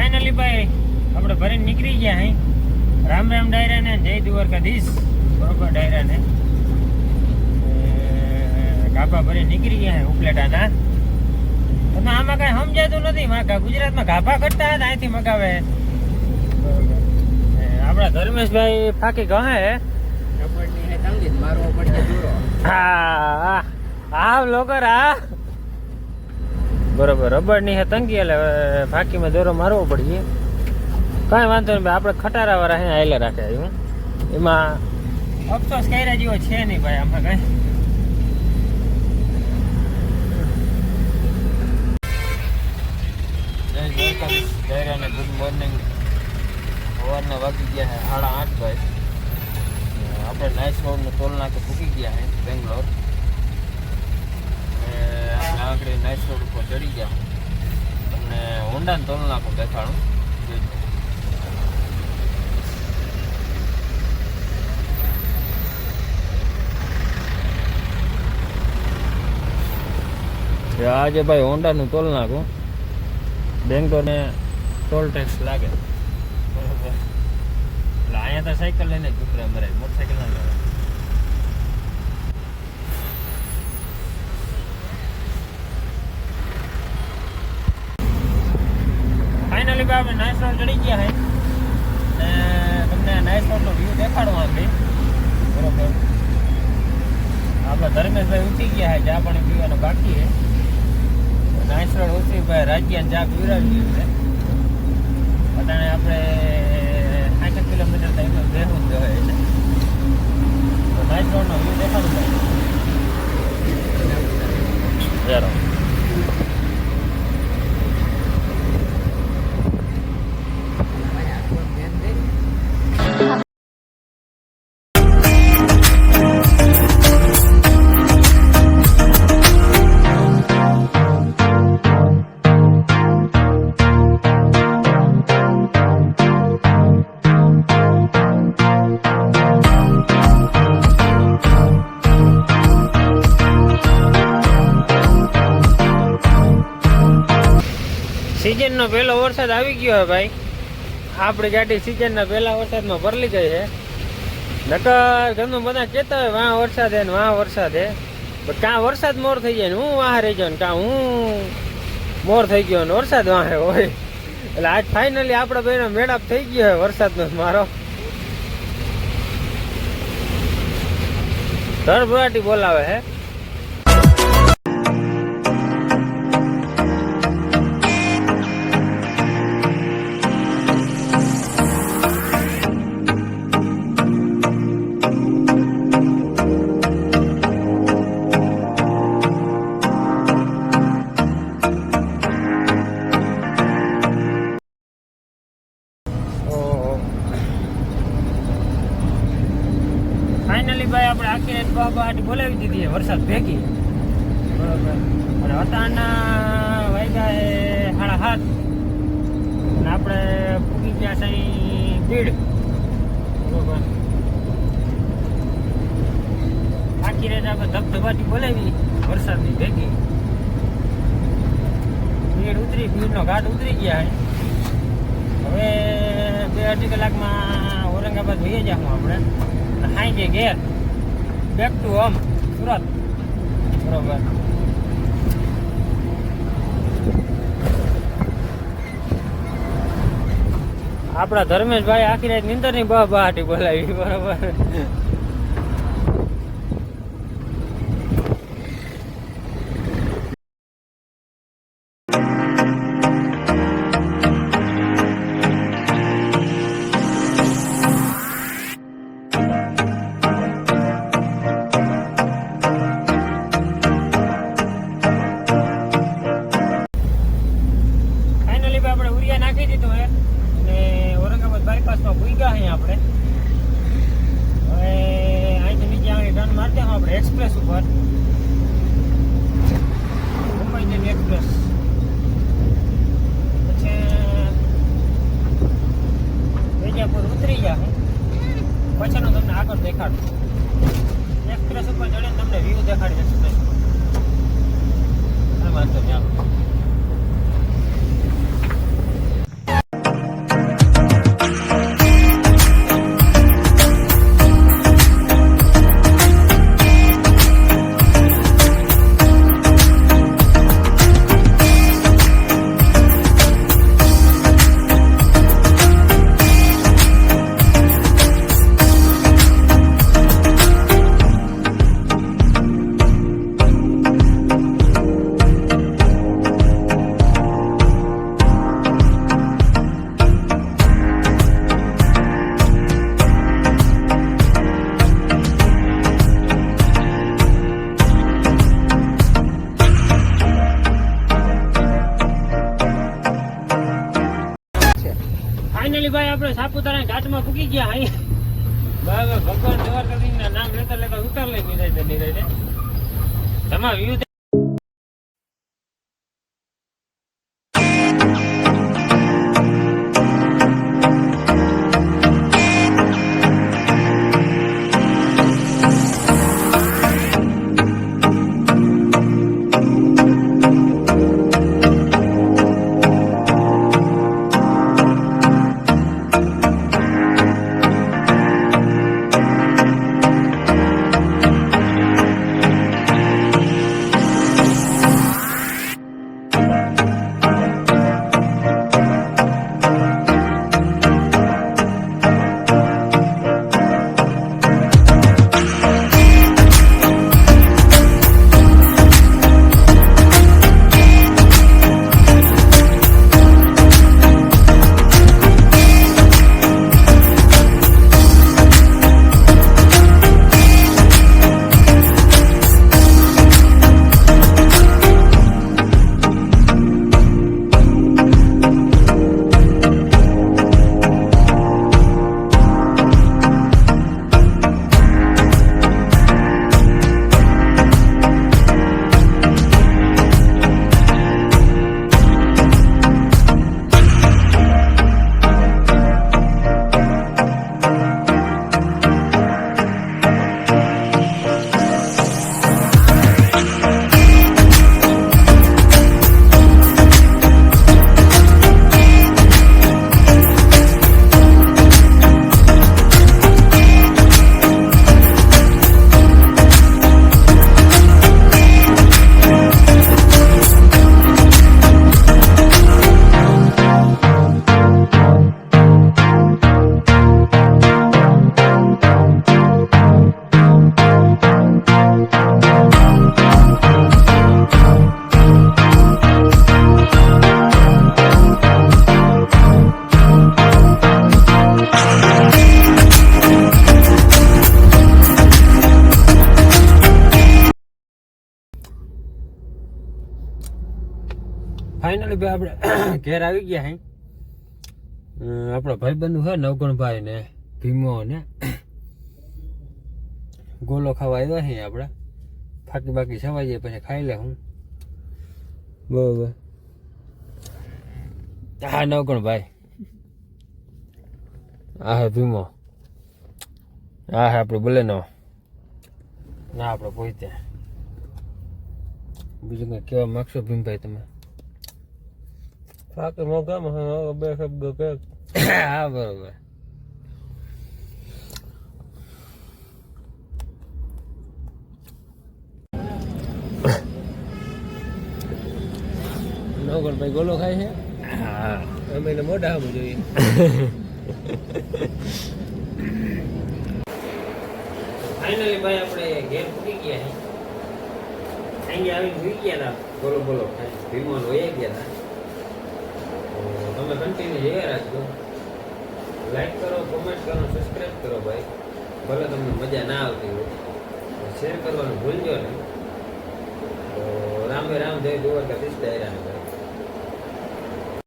finally ભાઈ આપણે ભરીને નીકળી ગયા હઈ રામ રામ ડાયરાને જય દ્વારકાધીશ બરોબર ડાયરાને ગાભા ભરીને નીકળી ગયા હે ઉપલેટાના તમે આમાં કઈ સમજાતું નથી માકા ગુજરાતમાં ગાભા કરતા હતા અહીંથી મગાવે આપણા ધર્મેશભાઈ ફાકી કહે હા હા લોકો આ બરોબર રબર ની તંગી એટલે ફાંકીમાં દોરો મારવો પડીએ કઈ વાંધો નહીં આપણે ખટારા વાળા હે આયલે રાખે એમાં અફસોસ કર્યા જેવો છે નહીં ભાઈ આમાં કઈ ગુડ મોર્નિંગ સવારના વાગી ગયા છે 8:30 ભાઈ આપણે નાઇસ રોડનું ટોલ નાકે પૂકી ગયા છે બેંગ્લોર આગળ નાઇસ રોડ ઉપર ચડી ગયા તમને હોન્ડા ટોલ નાકું દેખાડું આજે ભાઈ હોન્ડાનું ટોલ નાકું બેંગ્લોરને ટોલ ટેક્સ લાગે બરોબર એટલે અહીંયા તો સાયકલ લઈને જ ઉપરે મરાય મોટરસાયકલ ના લેવાય ફાઇનલી ભાઈ આપણે નાઇસ રોડ ચડી ગયા છે ને તમને નાઇસ રોડનો વ્યૂ દેખાડવા આપી બરોબર આપણા ધર્મેશભાઈ ઉઠી ગયા છે ચા પાણી પીવાનો બાકી છે નાઇસ રોડ ઉતરી ભાઈ રાજ્યાને ચા પીવડાવી છે અત્યારે આપણે 60 કિલોમીટર તો એમાં બેહવું જ જોઈએ છે તો નાઇસ રોડનો વ્યૂ દેખાડું ભાઈ જરા સિઝનનો પહેલો વરસાદ આવી ગયો હે ભાઈ આપણી ગાડી સિઝનના પહેલા વરસાદમાં ભરલી ગઈ છે નકર ઘરનું બધા કહેતા હોય વાહ વરસાદ હે ને વાહ વરસાદ હે પણ કાં વરસાદ મોર થઈ જાય ને હું વાહ રહી જાઉં ને કાં હું મોર થઈ ગયો ને વરસાદ વાહે હોય એટલે આજ ફાઇનલી આપણા બેનો મેળાપ થઈ ગયો હે વરસાદનો મારો ધરભરાટી બોલાવે હે ફાઇનલી ભાઈ આપણે આખી રાત બાબાટી બોલાવી દીધી છે વરસાદ ભેગી બરોબર અને અટાણના વાગ્યા 7:30 અને આપણે પૂગી ગયા સાઈ ભીડ બરોબર આખી રાત આપણે ધબધબાટી બોલાવી વરસાદની ભેગી ભીડનો ઘાટ ઉતરી ગયા છે હવે 2-2.5 કલાકમાં ઔરંગાબાદ વહી જાઉં આપણે હાઈ ઘેર બેક ટુ હોમ સુરત બરોબર આપણા ધર્મેશભાઈ આખી રાત નીંદરની બહાટી બોલાવી બરોબર નાખી દીધું હે અને ઔરંગાબાદ બાયપાસમાં ભૂઈ ગયા અહીંયા આપણે હવે ફાઇનલી ભાઈ આપણે સાપુતારા ઘાટમાં પૂકી ગયા અહીં બરાબર ભગવાન દ્વારકાધીશના નામ લેતા લેતા ઉતાર લઈ નિરાતે તમારા વ્યૂ ફાઇનલી ભાઈ આપણે ઘેર આવી ગયા હે આપણો ભાઈબંધ છે નવગણભાઈ ને ભીમો ને ગોલો ખાવા આવ્યા છે આપણે ફાકી બાકી સવાઈ જાય પછી ખાઈ લે હું બરોબર હા નવગણભાઈ આ હે ભીમો આ હે આપણે બોલે નો ના આપણે પહોંચે બીજું કઈ કહેવા માંગશો ભીમભાઈ તમે ફાકે મોગામાં બે શબ્દ કે હા બરોબર નવગણભાઈ ગોલો ખાય છે હા અમે એને મોઢા સામું જોઈએ ફાઇનલી ભાઈ આપણે ઘેર પૂકી ગયા છે અહીંયા આવીને ભૂઈ ગયા હતા બોલો બોલો ભીમો વહી ગયા હતા તમે કન્ટિન્યુ જોયા રાખજો લાઈક કરો કોમેન્ટ કરો સબસ્ક્રાઈબ કરો ભાઈ ભલે તમને મજા ના આવતી હોય શેર કરવાનું ભૂલજો ને તો રામે રામ જય દ્વારકાધીશ ડાયરા